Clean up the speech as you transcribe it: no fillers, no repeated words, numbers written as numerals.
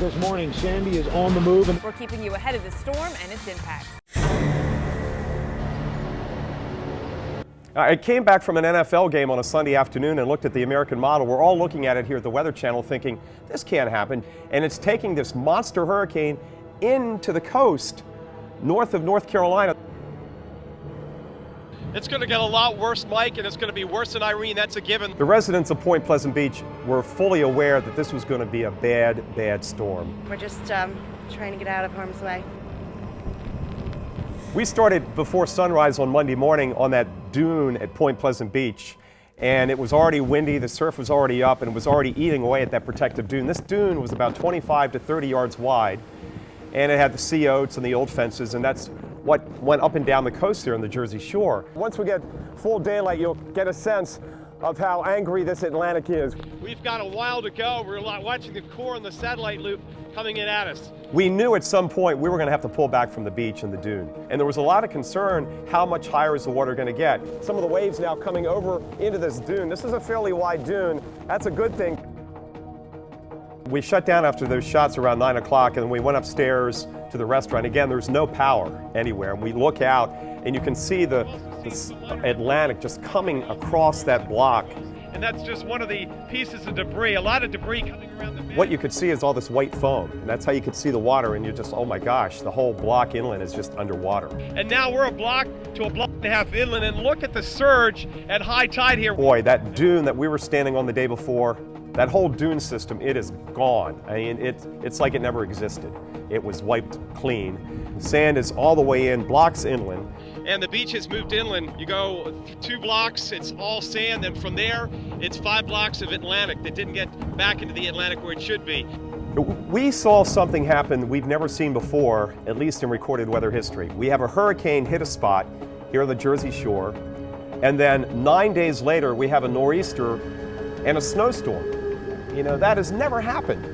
this morning. Sandy is on the move. And we're keeping you ahead of the storm and its impacts. I came back from an NFL game on a Sunday afternoon and looked at the American model. We're all looking at it here at the Weather Channel thinking, this can't happen. And it's taking this monster hurricane into the coast north of North Carolina. It's going to get a lot worse, Mike, and it's going to be worse than Irene. That's a given. The residents of Point Pleasant Beach were fully aware that this was going to be a bad, bad storm. We're just trying to get out of harm's way. We started before sunrise on Monday morning on that dune at Point Pleasant Beach, and it was already windy, the surf was already up, and it was already eating away at that protective dune. This dune was about 25 to 30 yards wide, and it had the sea oats and the old fences, and that's what went up and down the coast here on the Jersey Shore. Once we get full daylight, you'll get a sense of how angry this Atlantic is. We've got a while to go. We're watching the core and the satellite loop coming in at us. We knew at some point we were going to have to pull back from the beach and the dune. And there was a lot of concern, how much higher is the water going to get? Some of the waves now coming over into this dune. This is a fairly wide dune. That's a good thing. We shut down after those shots around 9 o'clock, and we went upstairs to the restaurant. Again, there's no power anywhere. And we look out, and you can see the Atlantic just coming across that block. And that's just one of the pieces of debris, a lot of debris coming around the bend. What you could see is all this white foam, and that's how you could see the water, and you're just, oh my gosh, the whole block inland is just underwater. And now we're a block to a block and a half inland, and look at the surge at high tide here. Boy, that dune that we were standing on the day before, that whole dune system, it is gone. I mean, it's like it never existed. It was wiped clean. Sand is all the way in, blocks inland. And the beach has moved inland. You go 2 blocks, it's all sand, and from there, it's 5 blocks of Atlantic that didn't get back into the Atlantic where it should be. We saw something happen we've never seen before, at least in recorded weather history. We have a hurricane hit a spot here on the Jersey Shore, and then 9 days later, we have a nor'easter and a snowstorm. You know, that has never happened.